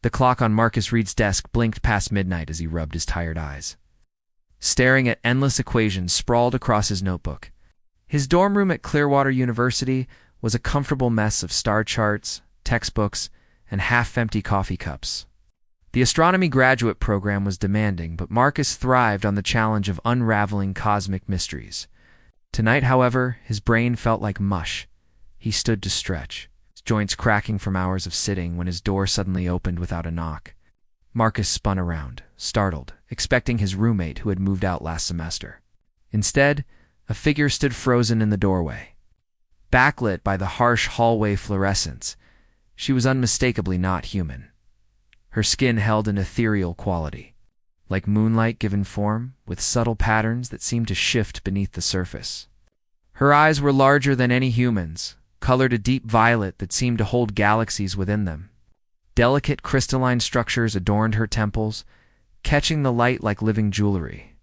The clock on Marcus Reed's desk blinked past midnight as he rubbed his tired eyes, staring at endless equations sprawled across his notebook. His dorm room at Clearwater University was a comfortable mess of star charts, textbooks, and half-empty coffee cups. The astronomy graduate program was demanding, but Marcus thrived on the challenge of unraveling cosmic mysteries. Tonight, however, his brain felt like mush. He stood to stretch, his joints cracking from hours of sitting when his door suddenly opened without a knock. Marcus spun around, startled, expecting his roommate who had moved out last semester. Instead, a figure stood frozen in the doorway. Backlit by the harsh hallway fluorescence, she was unmistakably not human. Her skin held an ethereal quality, like moonlight given form, with subtle patterns that seemed to shift beneath the surface. Her eyes were larger than any human's, colored a deep violet that seemed to hold galaxies within them. Delicate crystalline structures adorned her temples, catching the light like living jewelry.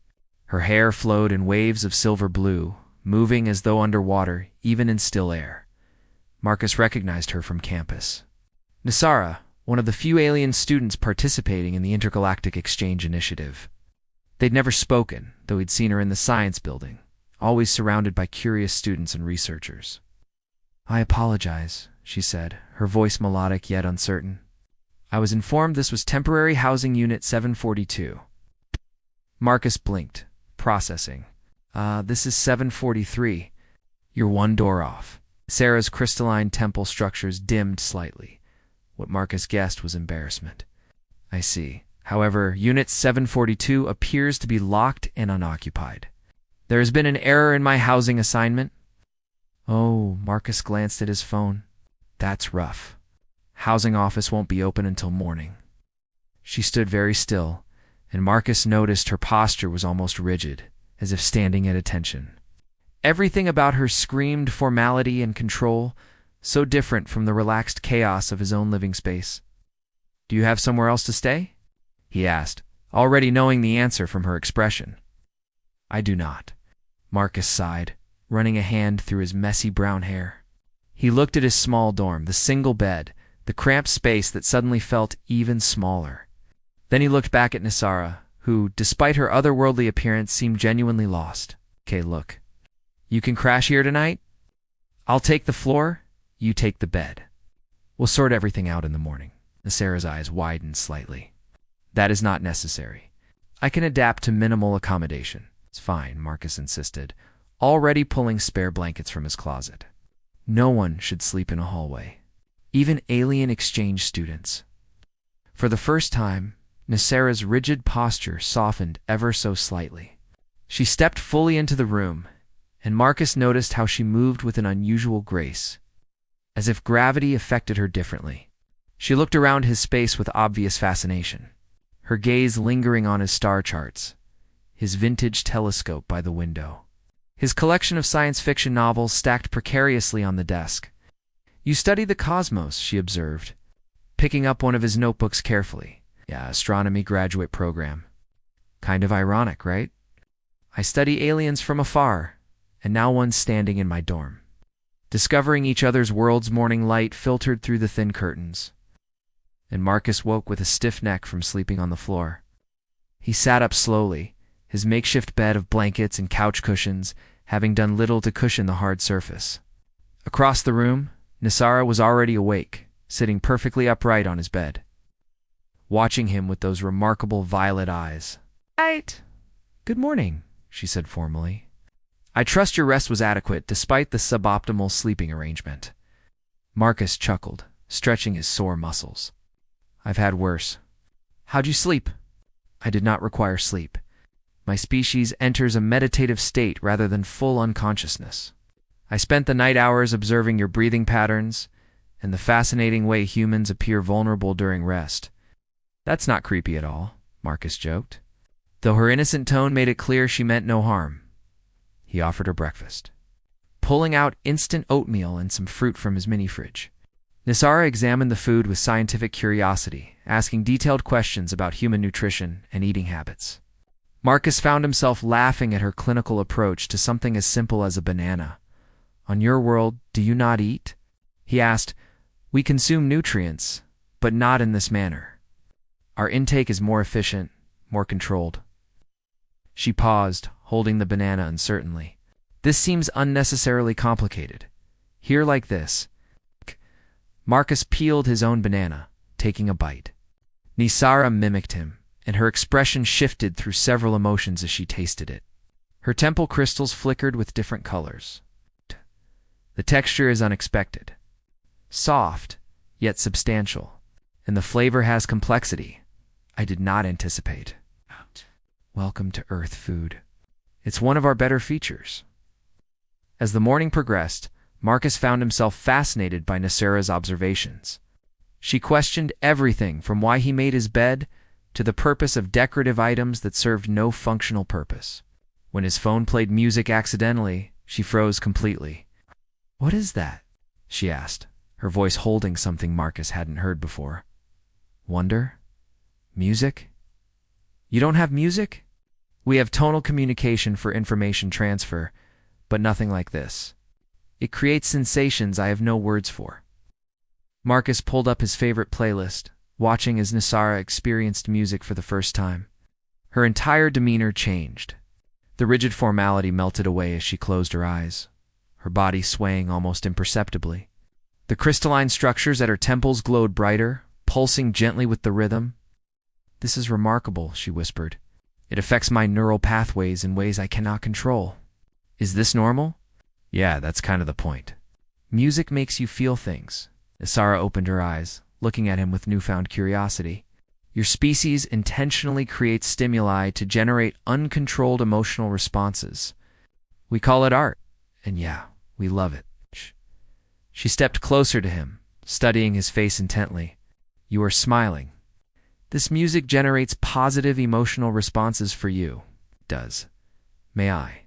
Her hair flowed in waves of silver blue, moving as though underwater, even in still air. Marcus recognized her from campus. Nisara, one of the few alien students participating in the Intergalactic Exchange Initiative. They'd never spoken, though he'd seen her in the science building, always surrounded by curious students and researchers. "I apologize," she said, her voice melodic yet uncertain. "I was informed this was temporary housing unit 742. Marcus blinked, processing. This is 743. You're one door off." Sarah's crystalline temple structures dimmed slightly. What Marcus guessed was embarrassment. "I see. However, Unit 742 appears to be locked and unoccupied. There has been an error in my housing assignment." Oh, Marcus glanced at his phone. "That's rough. Housing office won't be open until morning." She stood very still, and Marcus noticed her posture was almost rigid, as if standing at attention. Everything about her screamed formality and control, so different from the relaxed chaos of his own living space. "Do you have somewhere else to stay?" he asked, already knowing the answer from her expression. "I do not." Marcus sighed, running a hand through his messy brown hair. He looked at his small dorm, the single bed, the cramped space that suddenly felt even smaller. Then he looked back at Nisara, who, despite her otherworldly appearance, seemed genuinely lost. "Okay, look. You can crash here tonight? I'll take the floor. You take the bed. We'll sort everything out in the morning." Nisara's eyes widened slightly. "That is not necessary. I can adapt to minimal accommodation." "It's fine," Marcus insisted, already pulling spare blankets from his closet. No one should sleep in a hallway, even alien exchange students. For the first time, Nisara's rigid posture softened ever so slightly. She stepped fully into the room, and Marcus noticed how she moved with an unusual grace, as if gravity affected her differently. She looked around his space with obvious fascination, her gaze lingering on his star charts, his vintage telescope by the window, his collection of science fiction novels stacked precariously on the desk. "You study the cosmos," she observed, picking up one of his notebooks carefully. "Yeah, astronomy graduate program. Kind of ironic, right? I study aliens from afar, and now one's standing in my dorm, discovering each other's world's morning light filtered through the thin curtains." And Marcus woke with a stiff neck from sleeping on the floor. He sat up slowly, his makeshift bed of blankets and couch cushions having done little to cushion the hard surface. Across the room, Nisara was already awake, sitting perfectly upright on his bed, watching him with those remarkable violet eyes. "Right. Good morning," she said formally. "I trust your rest was adequate despite the suboptimal sleeping arrangement." Marcus chuckled, stretching his sore muscles. "I've had worse." "How'd you sleep?" "I did not require sleep. My species enters a meditative state rather than full unconsciousness. I spent the night hours observing your breathing patterns and the fascinating way humans appear vulnerable during rest." "That's not creepy at all," Marcus joked, though her innocent tone made it clear she meant no harm. He offered her breakfast, pulling out instant oatmeal and some fruit from his mini-fridge. Nisara examined the food with scientific curiosity, asking detailed questions about human nutrition and eating habits. Marcus found himself laughing at her clinical approach to something as simple as a banana. "On your world, do you not eat?" he asked. "We consume nutrients, but not in this manner." Our intake is more efficient, more controlled. She paused, holding the banana uncertainly. This seems unnecessarily complicated. Here like this. Marcus peeled his own banana, taking a bite. Nisara mimicked him, and her expression shifted through several emotions as she tasted it. Her temple crystals flickered with different colors. The texture is unexpected. Soft, yet substantial. And the flavor has complexity I did not anticipate. Welcome to Earth food. It's one of our better features. As the morning progressed, Marcus found himself fascinated by Nisara's observations. She questioned everything from why he made his bed to the purpose of decorative items that served no functional purpose. When his phone played music accidentally, she froze completely. "What is that?" she asked, her voice holding something Marcus hadn't heard before. "Wonder? Music? You don't have music? We have tonal communication for information transfer, but nothing like this. It creates sensations I have no words for." Marcus pulled up his favorite playlist, watching as Nisara experienced music for the first time. Her entire demeanor changed. The rigid formality melted away as she closed her eyes, her body swaying almost imperceptibly. The crystalline structures at her temples glowed brighter, pulsing gently with the rhythm. "This is remarkable," she whispered. "It affects my neural pathways in ways I cannot control." "Is this normal?" "Yeah, that's kind of the point. Music makes you feel things." Nisara opened her eyes, looking at him with newfound curiosity. "Your species intentionally creates stimuli to generate uncontrolled emotional responses. We call it art, and yeah, we love it." She stepped closer to him, studying his face intently. "You are smiling. This music generates positive emotional responses for you." "It does. May I?"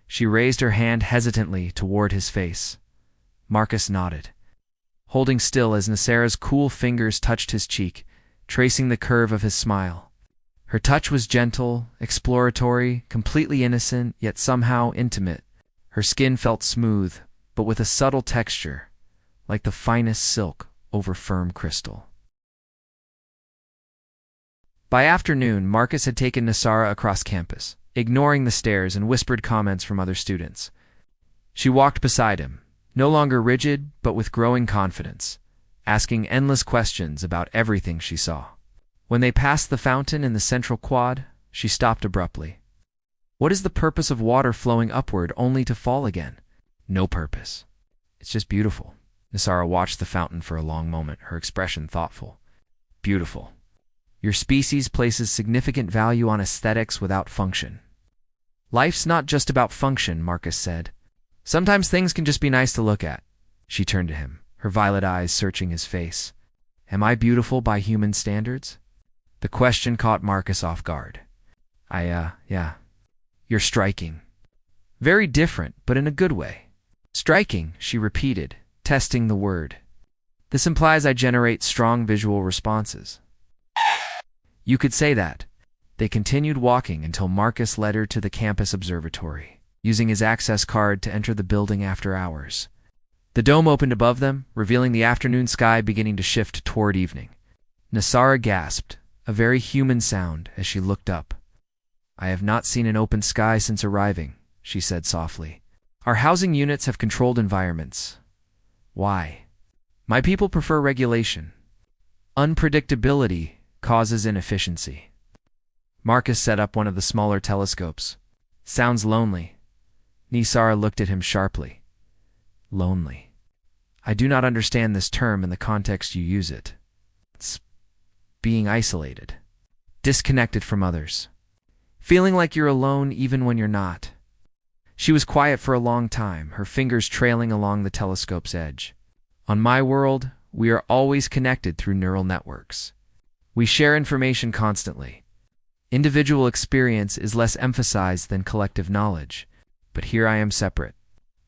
She raised her hand hesitantly toward his face. Marcus nodded, holding still as Nisara's cool fingers touched his cheek, tracing the curve of his smile. Her touch was gentle, exploratory, completely innocent, yet somehow intimate. Her skin felt smooth, but with a subtle texture, like the finest silk over firm crystal. By afternoon, Marcus had taken Nisara across campus, ignoring the stares and whispered comments from other students. She walked beside him, no longer rigid, but with growing confidence, asking endless questions about everything she saw. When they passed the fountain in the central quad, she stopped abruptly. "What is the purpose of water flowing upward only to fall again?" "No purpose. It's just beautiful." Nisara watched the fountain for a long moment, her expression thoughtful. "Beautiful. Your species places significant value on aesthetics without function." "Life's not just about function," Marcus said. "Sometimes things can just be nice to look at." She turned to him, her violet eyes searching his face. "Am I beautiful by human standards?" The question caught Marcus off guard. Yeah. You're striking." "Very different, but in a good way." "Striking," she repeated, testing the word. "This implies I generate strong visual responses." "You could say that." They continued walking until Marcus led her to the campus observatory, using his access card to enter the building after hours. The dome opened above them, revealing the afternoon sky beginning to shift toward evening. Nisara gasped, a very human sound, as she looked up. "I have not seen an open sky since arriving," she said softly. "Our housing units have controlled environments." "Why?" "My people prefer regulation. Unpredictability causes inefficiency." Marcus set up one of the smaller telescopes. "Sounds lonely." Nisara looked at him sharply. "Lonely. I do not understand this term in the context you use it. It's being isolated, disconnected from others, feeling like you're alone even when you're not." She was quiet for a long time, her fingers trailing along the telescope's edge. "On my world, we are always connected through neural networks. We share information constantly. Individual experience is less emphasized than collective knowledge, but here I am separate.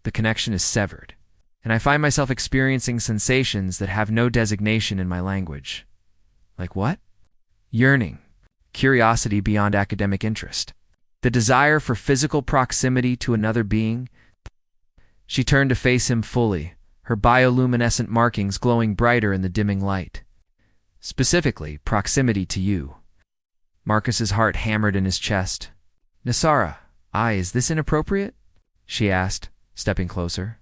The connection is severed, and I find myself experiencing sensations that have no designation in my language." "Like what?" "Yearning, curiosity beyond academic interest, the desire for physical proximity to another being." She turned to face him fully, her bioluminescent markings glowing brighter in the dimming light. Specifically, proximity to you. Marcus's heart hammered in his chest. Nisara, is this inappropriate? She asked, stepping closer.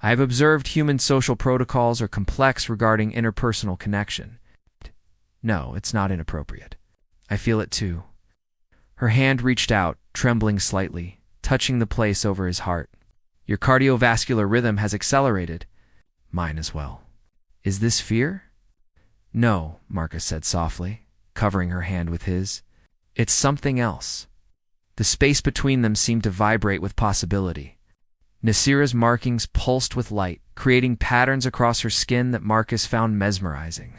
I have observed human social protocols are complex regarding interpersonal connection. No, it's not inappropriate. I feel it too. Her hand reached out, trembling slightly, touching the place over his heart. Your cardiovascular rhythm has accelerated. Mine as well. Is this fear? No, Marcus said softly, covering her hand with his. It's something else. The space between them seemed to vibrate with possibility. Nisira's markings pulsed with light, creating patterns across her skin that Marcus found mesmerizing.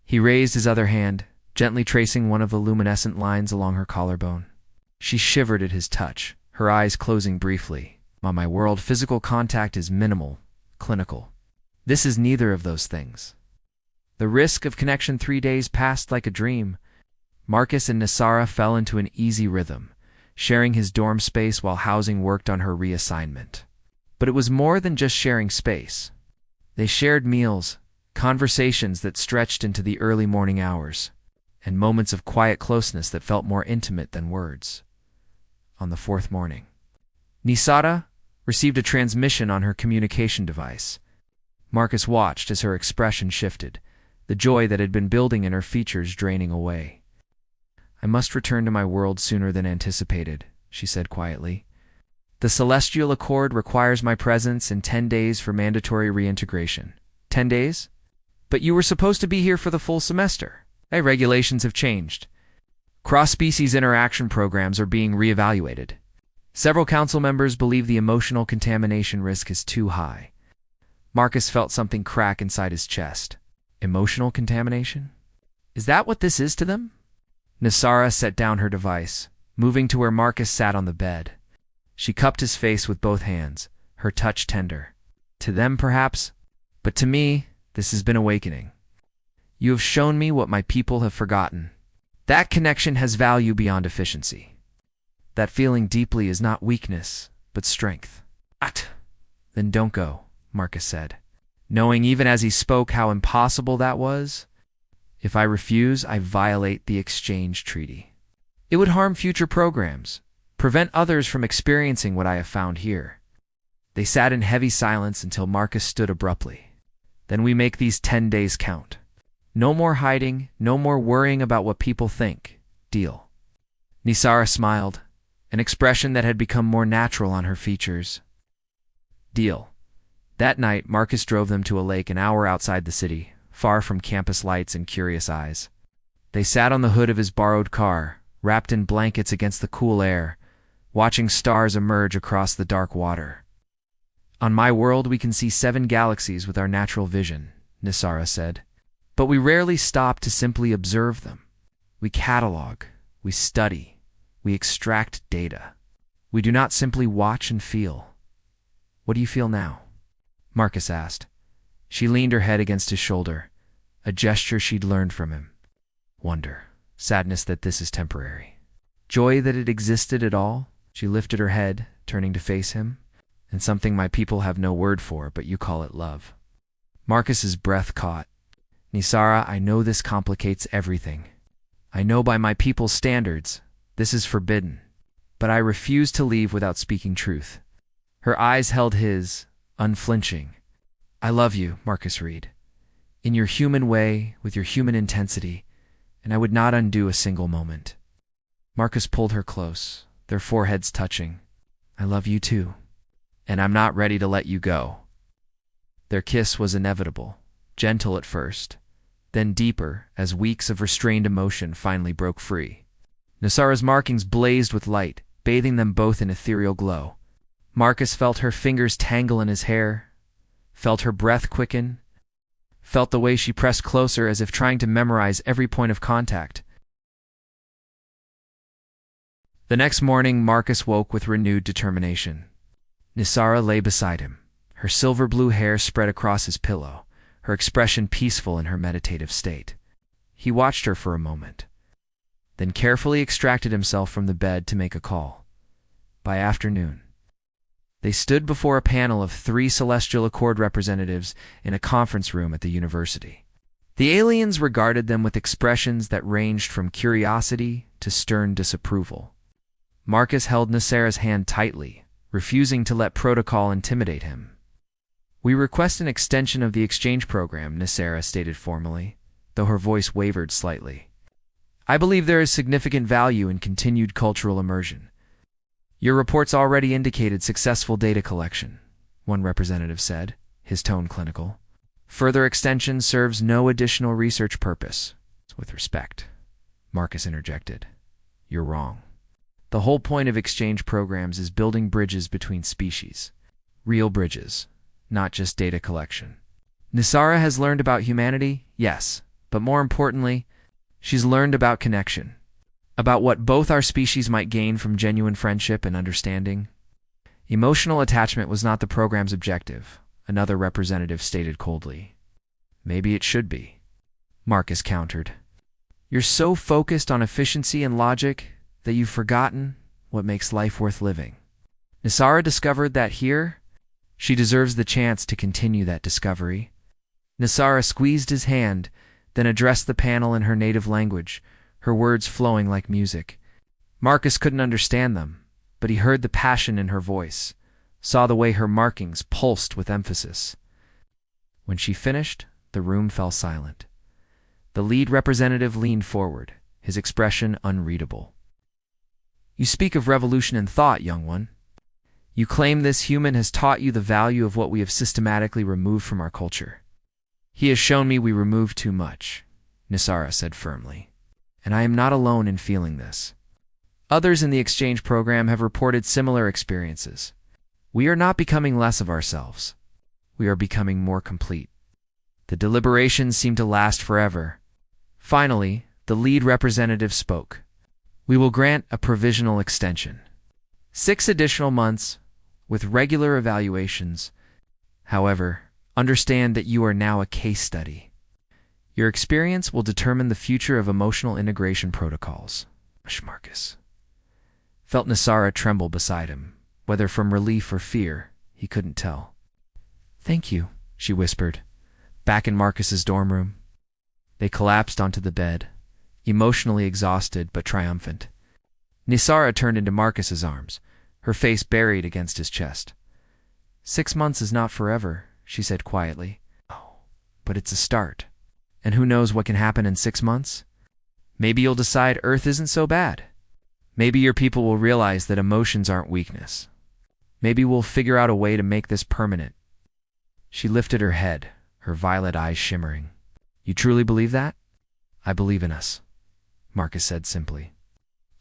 He raised his other hand, gently tracing one of the luminescent lines along her collarbone. She shivered at his touch, her eyes closing briefly. On my world, physical contact is minimal, clinical. This is neither of those things. The risk of connection 3 days passed like a dream. Marcus and Nisara fell into an easy rhythm, sharing his dorm space while housing worked on her reassignment. But it was more than just sharing space. They shared meals, conversations that stretched into the early morning hours, and moments of quiet closeness that felt more intimate than words. On the 4th morning, Nisara received a transmission on her communication device. Marcus watched as her expression shifted, the joy that had been building in her features draining away. I must return to my world sooner than anticipated, she said quietly. The Celestial Accord requires my presence in 10 days for mandatory reintegration. 10 days? But you were supposed to be here for the full semester. Regulations have changed. Cross-species interaction programs are being reevaluated. Several council members believe the emotional contamination risk is too high. Marcus felt something crack inside his chest. Emotional contamination? Is that what this is to them? Nisara set down her device, moving to where Marcus sat on the bed. She cupped his face with both hands, her touch tender. To them, perhaps, but to me, this has been awakening. You have shown me what my people have forgotten. That connection has value beyond efficiency. That feeling deeply is not weakness, but strength. Then don't go, Marcus said, knowing even as he spoke how impossible that was. If I refuse, I violate the exchange treaty. It would harm future programs, prevent others from experiencing what I have found here. They sat in heavy silence until Marcus stood abruptly. Then we make these 10 days count. No more hiding, no more worrying about what people think. Deal. Nisara smiled, an expression that had become more natural on her features. Deal. That night, Marcus drove them to a lake an hour outside the city, far from campus lights and curious eyes. They sat on the hood of his borrowed car, wrapped in blankets against the cool air, watching stars emerge across the dark water. On my world, we can see 7 galaxies with our natural vision, Nisara said. But we rarely stop to simply observe them. We catalog, we study, we extract data. We do not simply watch and feel. What do you feel now? Marcus asked. She leaned her head against his shoulder, a gesture she'd learned from him. Wonder, sadness that this is temporary. Joy that it existed at all. She lifted her head, turning to face him. And something my people have no word for, but you call it love. Marcus's breath caught. Nisara, I know this complicates everything. I know by my people's standards, this is forbidden. But I refuse to leave without speaking truth. Her eyes held his, unflinching. I love you, Marcus Reed. In your human way, with your human intensity, and I would not undo a single moment. Marcus pulled her close, their foreheads touching. I love you too. And I'm not ready to let you go. Their kiss was inevitable, gentle at first, then deeper as weeks of restrained emotion finally broke free. Nisara's markings blazed with light, bathing them both in ethereal glow. Marcus felt her fingers tangle in his hair, felt her breath quicken, felt the way she pressed closer as if trying to memorize every point of contact. The next morning, Marcus woke with renewed determination. Nisara lay beside him, her silver blue hair spread across his pillow, her expression peaceful in her meditative state. He watched her for a moment, then carefully extracted himself from the bed to make a call. By afternoon, they stood before a panel of 3 Celestial Accord representatives in a conference room at the university. The aliens regarded them with expressions that ranged from curiosity to stern disapproval. Marcus held Nicera's hand tightly, refusing to let protocol intimidate him. "We request an extension of the exchange program," Nicera stated formally, though her voice wavered slightly. "I believe there is significant value in continued cultural immersion. Your reports already indicated successful data collection," one representative said, his tone clinical. "Further extension serves no additional research purpose." "With respect," Marcus interjected, "you're wrong. The whole point of exchange programs is building bridges between species. Real bridges, not just data collection. Nicera has learned about humanity, yes, but more importantly, she's learned about connection, about what both our species might gain from genuine friendship and understanding. Emotional attachment was not the program's objective," another representative stated coldly. "Maybe it should be," Marcus countered. "You're so focused on efficiency and logic that you've forgotten what makes life worth living." Nicera discovered that here, she deserves the chance to continue that discovery. Nicera squeezed his hand, then addressed the panel in her native language, her words flowing like music. Marcus couldn't understand them, but he heard the passion in her voice, saw the way her markings pulsed with emphasis. When she finished, the room fell silent. The lead representative leaned forward, his expression unreadable. "You speak of revolution in thought, young one. You claim this human has taught you the value of what we have systematically removed from our culture." "He has shown me we remove too much," Nicera said firmly, "and I am not alone in feeling this. Others in the exchange program have reported similar experiences. We are not becoming less of ourselves. We are becoming more complete." The deliberations seemed to last forever. Finally, the lead representative spoke. "We will grant a provisional extension. 6 additional months, with regular evaluations. However, understand that you are now a case study. Your experience will determine the future of emotional integration protocols." Marcus felt Nicera tremble beside him, whether from relief or fear, he couldn't tell. "Thank you," she whispered, back in Marcus's dorm room. They collapsed onto the bed, emotionally exhausted but triumphant. Nicera turned into Marcus's arms, her face buried against his chest. 6 months is not forever," she said quietly. "Oh, but it's a start. And who knows what can happen in 6 months? Maybe you'll decide Earth isn't so bad. Maybe your people will realize that emotions aren't weakness. Maybe we'll figure out a way to make this permanent." She lifted her head, her violet eyes shimmering. "You truly believe that?" "I believe in us," Marcus said simply.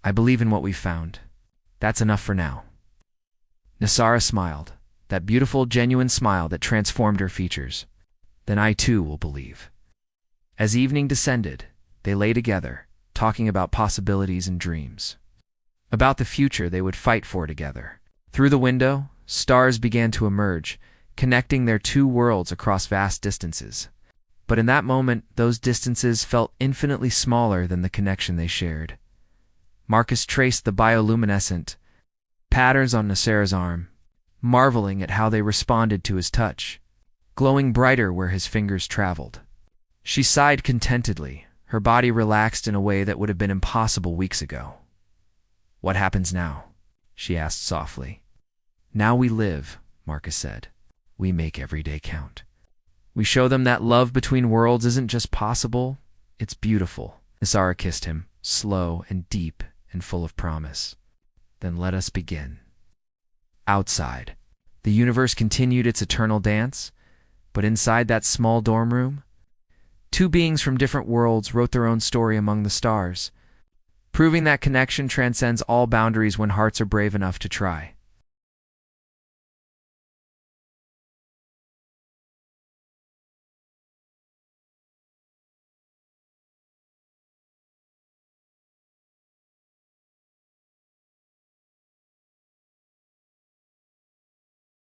"I believe in what we've found. That's enough for now." Nicera smiled, that beautiful, genuine smile that transformed her features. "Then I too will believe." As evening descended, they lay together, talking about possibilities and dreams. About the future they would fight for together. Through the window, stars began to emerge, connecting their 2 worlds across vast distances. But in that moment, those distances felt infinitely smaller than the connection they shared. Marcus traced the bioluminescent patterns on Nicera's arm, marveling at how they responded to his touch, glowing brighter where his fingers traveled. She sighed contentedly, her body relaxed in a way that would have been impossible weeks ago. "What happens now?" she asked softly. "Now we live," Marcus said. "We make every day count. We show them that love between worlds isn't just possible, it's beautiful." Nicera kissed him, slow and deep and full of promise. "Then let us begin." Outside, the universe continued its eternal dance, but inside that small dorm room, 2 beings from different worlds wrote their own story among the stars, proving that connection transcends all boundaries when hearts are brave enough to try.